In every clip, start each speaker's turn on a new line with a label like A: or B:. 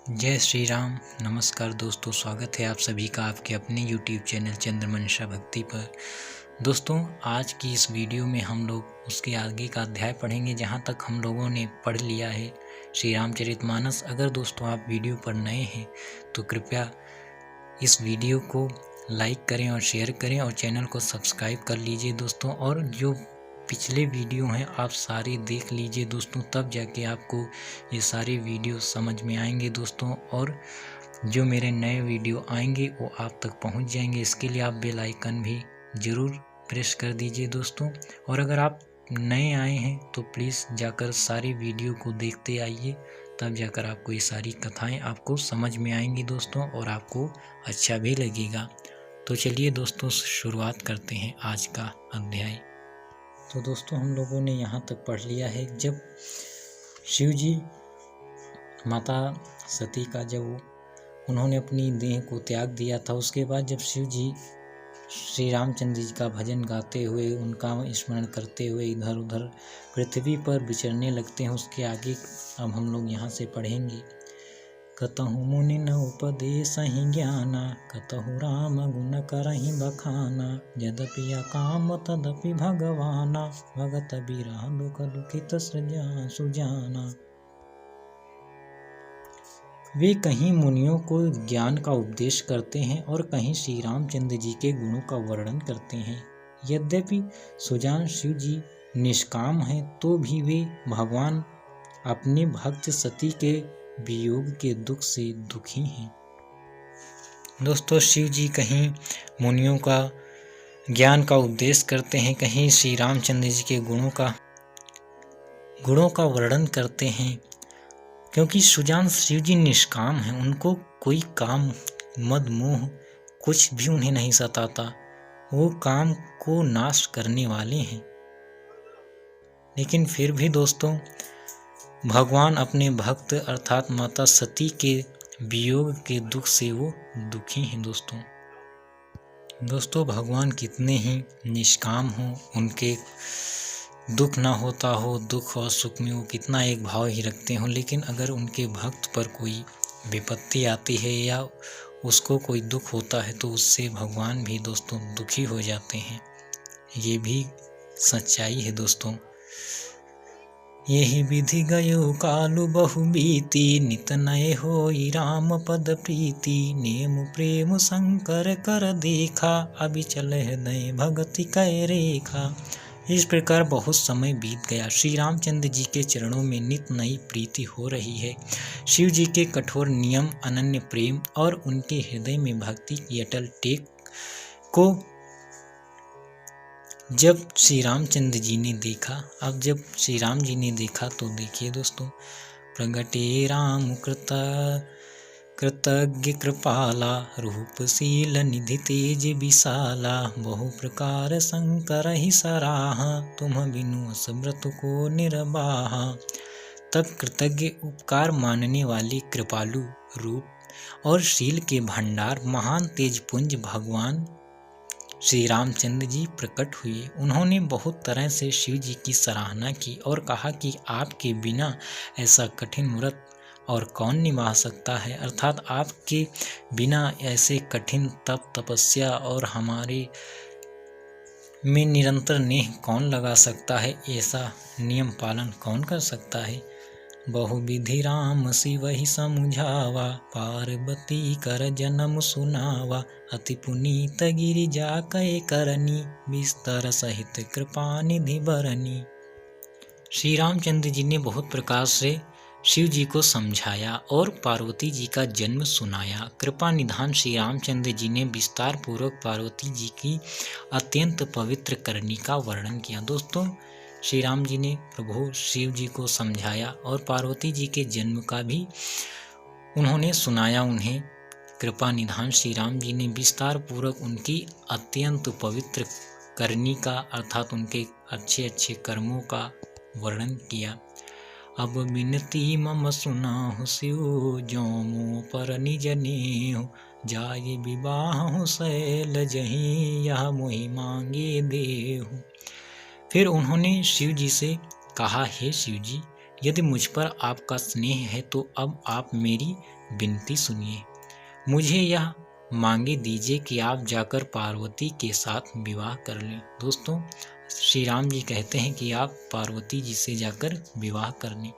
A: जय श्री राम। नमस्कार दोस्तों, स्वागत है आप सभी का आपके अपने YouTube चैनल चंद्रमनीषा भक्ति पर। दोस्तों, आज की इस वीडियो में हम लोग उसके आगे का अध्याय पढ़ेंगे जहाँ तक हम लोगों ने पढ़ लिया है श्री रामचरितमानस। अगर दोस्तों आप वीडियो पर नए हैं तो कृपया इस वीडियो को लाइक करें और शेयर करें और चैनल को सब्सक्राइब कर लीजिए दोस्तों। और जो पिछले वीडियो हैं आप सारे देख लीजिए दोस्तों, तब जाके आपको ये सारे वीडियो समझ में आएंगे दोस्तों। और जो मेरे नए वीडियो आएंगे वो आप तक पहुंच जाएंगे। इसके लिए आप बेल आइकन भी ज़रूर प्रेस कर दीजिए दोस्तों। और अगर आप नए आए हैं तो प्लीज़ जाकर सारी वीडियो को देखते आइए, तब जाकर आपको ये सारी कथाएं आपको समझ में आएंगी दोस्तों और आपको अच्छा भी लगेगा। तो चलिए दोस्तों, शुरुआत करते हैं आज का अध्याय। तो दोस्तों, हम लोगों ने यहाँ तक पढ़ लिया है जब शिव जी माता सती का जब उन्होंने अपनी देह को त्याग दिया था, उसके बाद जब शिव जी श्री रामचंद्र जी का भजन गाते हुए, उनका स्मरण करते हुए इधर उधर पृथ्वी पर विचरने लगते हैं, उसके आगे अब हम लोग यहाँ से पढ़ेंगे। कतहु मुनि न उपदेसहि ज्ञाना, कतहु राम गुण करहि बखाना, यद्यपि अकाम तदपि भगवाना, भगत बिरह दुख दुखित सुजाना। वे कहीं मुनियों को ज्ञान का उपदेश करते हैं और कहीं श्री रामचंद्र जी के गुणों का वर्णन करते हैं। यद्यपि सुजान शिव जी निष्काम हैं तो भी वे भगवान अपने भक्त सती के वियोग के दुख से दुखी हैं। दोस्तों, शिव जी कहीं मुनियों का ज्ञान का उपदेश करते हैं, कहीं श्री रामचंद्र जी के गुणों का वर्णन करते हैं। क्योंकि सुजान शिव जी निष्काम हैं, उनको कोई काम मद मोह कुछ भी उन्हें नहीं सताता, वो काम को नाश करने वाले हैं। लेकिन फिर भी दोस्तों, भगवान अपने भक्त अर्थात माता सती के वियोग के दुख से वो दुखी हैं दोस्तों, भगवान कितने ही निष्काम हों, उनके दुख ना होता हो, दुख और सुख में वो कितना एक भाव ही रखते हों, लेकिन अगर उनके भक्त पर कोई विपत्ति आती है या उसको कोई दुख होता है तो उससे भगवान भी दोस्तों दुखी हो जाते हैं। ये भी सच्चाई है दोस्तों। यही विधि गयो कालु बहु बीती, नित नए होई राम पद प्रीति, नेम प्रेम शंकर कर देखा, अबिचल हृदय भगति कै रेखा। इस प्रकार बहुत समय बीत गया, श्री रामचंद्र जी के चरणों में नित नई प्रीति हो रही है। शिव जी के कठोर नियम, अनन्य प्रेम और उनके हृदय में भक्ति की अटल टेक को जब श्री रामचंद्र जी ने देखा, अब जब श्री राम जी ने देखा तो देखिए दोस्तों, प्रगटे राम कृतज्ञ कृपाला, रूपशील निधि तेज विशाला, बहु प्रकार शंकर ही सराह, तुम बिनु असव्रत को निर्वाहा। तब कृतज्ञ, उपकार मानने वाले, कृपालु, रूप और शील के भंडार, महान तेजपुंज भगवान श्री रामचंद्र जी प्रकट हुए। उन्होंने बहुत तरह से शिव जी की सराहना की और कहा कि आपके बिना ऐसा कठिन व्रत और कौन निभा सकता है, अर्थात आपके बिना ऐसे कठिन तप तपस्या और हमारे में निरंतर नेह कौन लगा सकता है, ऐसा नियम पालन कौन कर सकता है। बहुविधि राम शिव ही समुझावा, पार्वती कर जन्म सुनावा, अति पुनीत गिरिजा कै करनी, विस्तर सहित कृपा निधि बरनी। श्री रामचंद्र जी ने बहुत प्रकार से शिव जी को समझाया और पार्वती जी का जन्म सुनाया। कृपा निधान श्री रामचंद्र जी ने विस्तार पूर्वक पार्वती जी की अत्यंत पवित्र करनी का वर्णन किया। दोस्तों, श्री राम जी ने प्रभु शिव जी को समझाया और पार्वती जी के जन्म का भी उन्होंने सुनाया उन्हें। कृपा निधान श्री राम जी ने विस्तार पूर्वक उनकी अत्यंत पवित्र करनी का अर्थात उनके अच्छे अच्छे कर्मों का वर्णन किया। अब बिनती मम सुनाहु शिव, जो मोह पर निज नेहु, जाय विवाह शैल जहीं, यह मोहि मांगे देहु। फिर उन्होंने शिव जी से कहा, हे शिव जी, यदि मुझ पर आपका स्नेह है तो अब आप मेरी विनती सुनिए। मुझे यह मांगे दीजिए कि आप जाकर पार्वती के साथ विवाह कर लें। दोस्तों, श्री राम जी कहते हैं कि आप पार्वती जी से जाकर विवाह कर लें।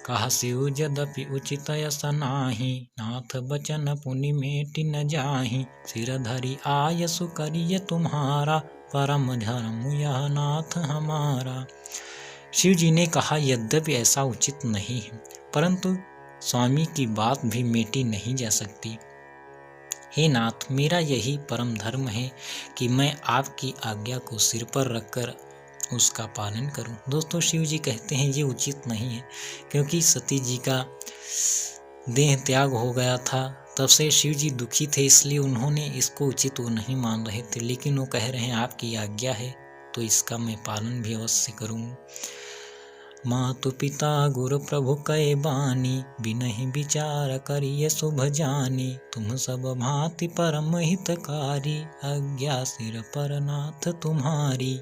A: कहा शिव यद्यपि उचित यस नाही, नाथ बचन पुनि मेटि न जाहि। सिर धरि आयसु करिय तुम्हारा, परम धर्म यह नाथ हमारा। शिव जी ने कहा, यद्यपि ऐसा उचित नहीं है, परंतु स्वामी की बात भी मेटी नहीं जा सकती। हे नाथ, मेरा यही परम धर्म है कि मैं आपकी आज्ञा को सिर पर रखकर उसका पालन करूं। दोस्तों, शिव जी कहते हैं ये उचित नहीं है, क्योंकि सती जी का देह त्याग हो गया था। तब से शिव जी दुखी थे, इसलिए उन्होंने इसको उचित वो नहीं मान रहे थे। लेकिन वो कह रहे हैं आपकी आज्ञा है तो इसका मैं पालन भी अवश्य करूँ। मातु पिता गुरु प्रभु कहे बानी, बिनहि विचार करिए शुभ जानी। तुम सब भांति परम हितकारी, आज्ञा सिर पर नाथ तुम्हारी।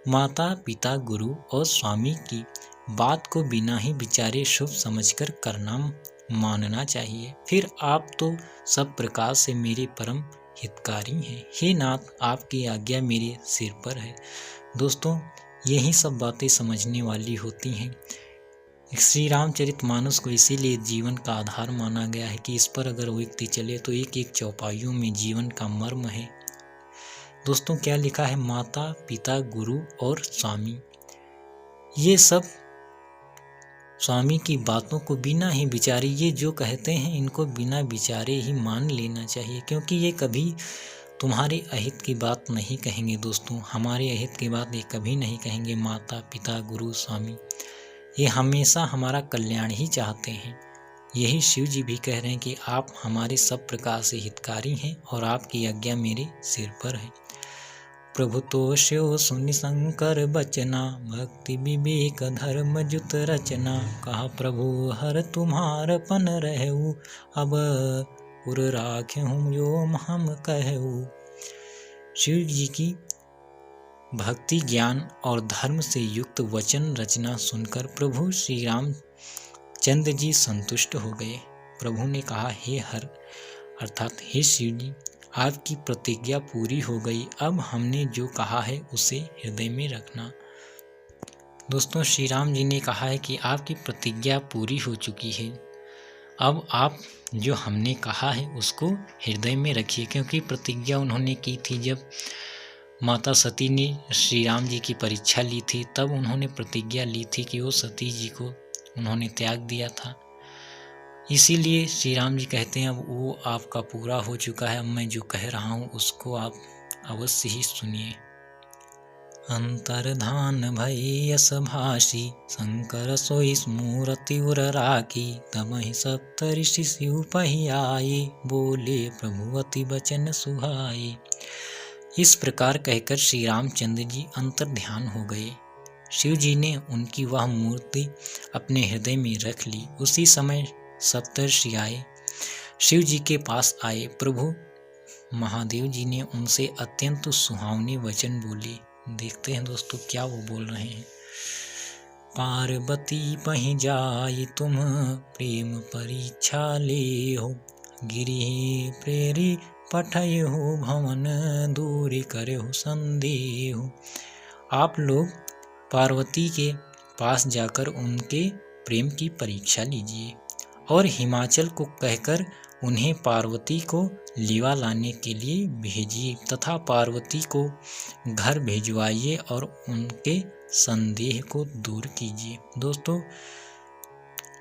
A: माता पिता गुरु और स्वामी की बात को बिना ही विचारे शुभ समझकर करना मानना चाहिए। फिर आप तो सब प्रकार से मेरे परम हितकारी हैं। हे नाथ, आपकी आज्ञा मेरे सिर पर है। दोस्तों, यही सब बातें समझने वाली होती हैं। श्री रामचरितमानस को इसीलिए जीवन का आधार माना गया है कि इस पर अगर व्यक्ति चले तो एक एक चौपाइयों में जीवन का मर्म है। दोस्तों, क्या लिखा है? माता पिता गुरु और स्वामी, ये सब स्वामी की बातों को बिना ही विचारे, ये जो कहते हैं इनको बिना विचारे ही मान लेना चाहिए, क्योंकि ये कभी तुम्हारे अहित की बात नहीं कहेंगे। दोस्तों, हमारे अहित की बात ये कभी नहीं कहेंगे। माता पिता गुरु स्वामी ये हमेशा हमारा कल्याण ही चाहते हैं। यही शिव जी भी कह रहे हैं कि आप हमारे सब प्रकार से हितकारी हैं और आपकी आज्ञा मेरे सिर पर है। प्रभु तो शिव सुनि शंकर बचना, भक्ति विवेक धर्म जुत रचना। कहा प्रभु हर तुम्हार पन रहू, अब उर राख्यहूँ योम हम कहू। शिव जी की भक्ति ज्ञान और धर्म से युक्त वचन रचना सुनकर प्रभु श्री रामचंद्र जी संतुष्ट हो गए। प्रभु ने कहा, हे हर अर्थात हे शिव जी, आपकी प्रतिज्ञा पूरी हो गई। अब हमने जो कहा है उसे हृदय में रखना। दोस्तों, श्री राम जी ने कहा है कि आपकी प्रतिज्ञा पूरी हो चुकी है। अब आप जो हमने कहा है उसको हृदय में रखिए, क्योंकि प्रतिज्ञा उन्होंने की थी जब माता सती ने श्री राम जी की परीक्षा ली थी, तब उन्होंने प्रतिज्ञा ली थी कि वो सती जी को उन्होंने त्याग दिया था। इसीलिए श्री राम जी कहते हैं अब वो आपका पूरा हो चुका है। अब मैं जो कह रहा हूँ उसको आप अवश्य ही सुनिए। अंतर्धान भई यस भाषी, शंकर सोई स्मूर्ति उर राखी। तमहि सप्त ऋषि शिव पहि आए, बोले प्रभु अति बचन सुहाए। इस प्रकार कहकर श्री रामचंद्र जी अंतर्ध्यान हो गए। शिव जी ने उनकी वह मूर्ति अपने हृदय में रख ली। उसी समय सप्तर्षि आए, शिव जी के पास आए। प्रभु महादेव जी ने उनसे अत्यंत सुहावने वचन बोले। देखते हैं दोस्तों क्या वो बोल रहे हैं। पार्वती पहि जाई तुम, प्रेम परीक्षा ले हो। गिरि प्रेरी पठय हो, भवन दूरी करे हो संदेह। आप लोग पार्वती के पास जाकर उनके प्रेम की परीक्षा लीजिए और हिमाचल को कहकर उन्हें पार्वती को लीवा लाने के लिए भेजिए तथा पार्वती को घर भेजवाइए और उनके संदेह को दूर कीजिए। दोस्तों,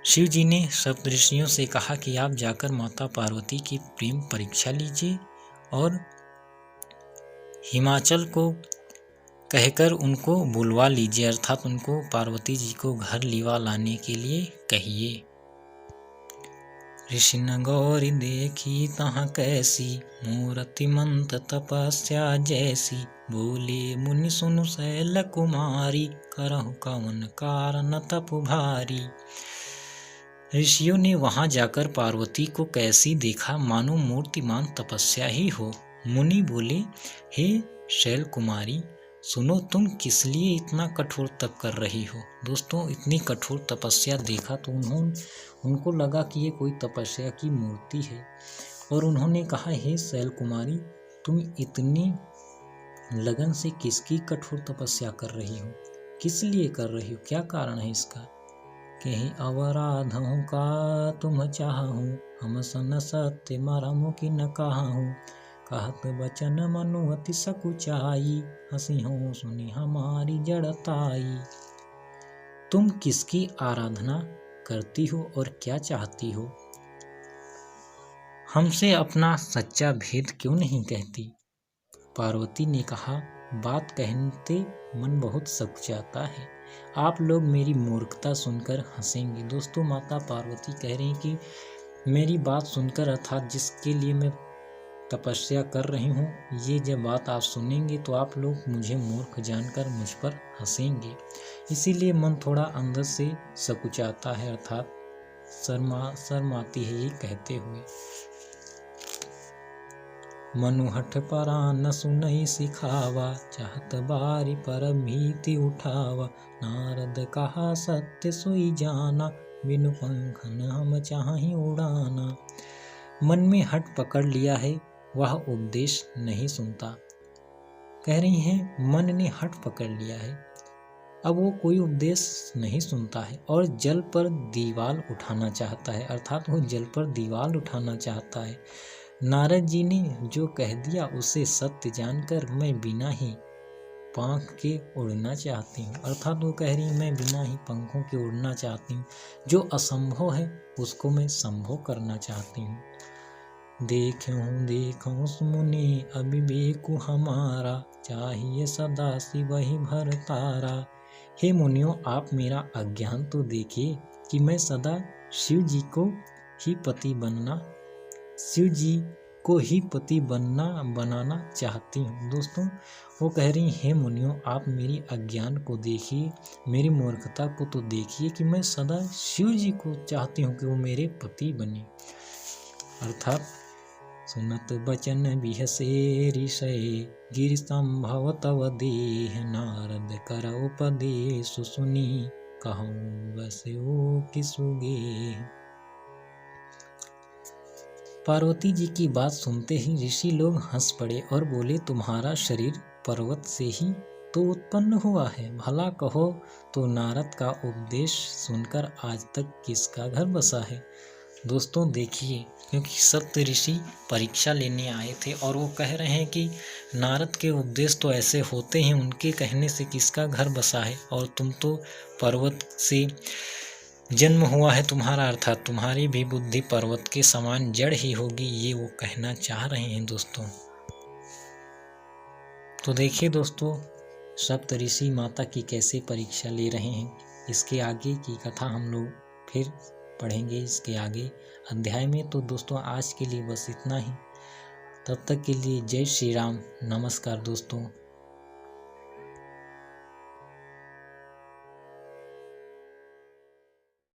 A: शिव जी ने सप्तऋषियों से कहा कि आप जाकर माता पार्वती की प्रेम परीक्षा लीजिए और हिमाचल को कहकर उनको बुलवा लीजिए, अर्थात उनको पार्वती जी को घर लीवा लाने के लिए कहिए। ऋषि न गौरी देखी तहाँ कैसी, मूर्ति मंत तपस्या जैसी। बोले मुनि सुनु शैल कुमारी, करहु कवन कारण तपु भारी। ऋषियों ने वहां जाकर पार्वती को कैसी देखा, मानो मूर्तिमान तपस्या ही हो। मुनि बोले, हे शैल कुमारी, सुनो तुम किस लिए इतना कठोर तप कर रही हो। दोस्तों इतनी कठोर तपस्या देखा तो उनको लगा कि ये कोई तपस्या की मूर्ति है, और उन्होंने कहा, हे शैल कुमारी, तुम इतनी लगन से किसकी कठोर तपस्या कर रही हो, किस लिए कर रही हो, क्या कारण है इसका? कहीं अवराधों का तुम चाहूं, हम सन सत्य मरमु की न कहूं, कहत बचन मनु अति सकुचाई, हंसी हो सुनी हमारी जड़ताई। तुम किसकी आराधना करती हो और क्या चाहती हो? हमसे अपना सच्चा भेद क्यों नहीं कहती? पार्वती ने कहा, बात कहते मन बहुत सक जाता है, आप लोग मेरी मूर्खता सुनकर हंसेंगे। दोस्तों माता पार्वती कह रही हैं कि मेरी बात सुनकर, अर्थात जिसके लिए मैं तपस्या कर रही हूँ, ये जब बात आप सुनेंगे तो आप लोग मुझे मूर्ख जानकर मुझ पर हंसेंगे, इसीलिए मन थोड़ा अंदर से सकुचाता है, अर्थात शर्माती है ये कहते हुए। मनु हठ परा न सुनई सिखावा, चाहत बारी पर भीति उठावा, नारद कहा सत्य सोई जाना, बिनु पंखन हम चाहि उड़ाना। मन में हट पकड़ लिया है, वह उपदेश नहीं सुनता। कह रही हैं मन ने हट पकड़ लिया है, अब वो कोई उपदेश नहीं सुनता है और जल पर दीवाल उठाना चाहता है, अर्थात वो जल पर दीवाल उठाना चाहता है। नारद जी ने जो कह दिया उसे सत्य जानकर मैं बिना ही पंख के उड़ना चाहती हूँ, अर्थात वो कह रही मैं बिना ही पंखों के उड़ना चाहती हूँ, जो असंभव है उसको मैं संभव करना चाहती हूँ। देखूं सुमुनि अविवेकु हमारा, चाहिए सदा शिव ही भर तारा। हे मुनियों, आप मेरा अज्ञान तो देखिए कि मैं सदा शिव जी को ही पति बनाना चाहती हूँ। दोस्तों वो कह रही, हे मुनियों, आप मेरी अज्ञान को देखिए, मेरी मूर्खता को तो देखिए कि मैं सदा शिव जी को चाहती हूँ कि वो मेरे पति बने। अर्थात सुनत बचन बिहसे ऋषय, गिरि संभव तव देह, नारद कर उपदेश सुनी, कहूँ बसो किसुगे। पार्वती जी की बात सुनते ही ऋषि लोग हंस पड़े और बोले, तुम्हारा शरीर पर्वत से ही तो उत्पन्न हुआ है, भला कहो तो नारद का उपदेश सुनकर आज तक किसका घर बसा है। दोस्तों देखिए, क्योंकि सप्त ऋषि परीक्षा लेने आए थे और वो कह रहे हैं कि नारद के उपदेश तो ऐसे होते हैं, उनके कहने से किसका घर बसा है, और तुम तो पर्वत से जन्म हुआ है तुम्हारा, अर्थात तुम्हारी भी बुद्धि पर्वत के समान जड़ ही होगी, ये वो कहना चाह रहे हैं। दोस्तों तो देखिए दोस्तों, सप्त ऋषि माता की कैसे परीक्षा ले रहे हैं। इसके आगे की कथा हम लोग फिर पढ़ेंगे इसके आगे अध्याय में। तो दोस्तों आज के लिए बस इतना ही, तब तक के लिए जय श्री राम, नमस्कार दोस्तों।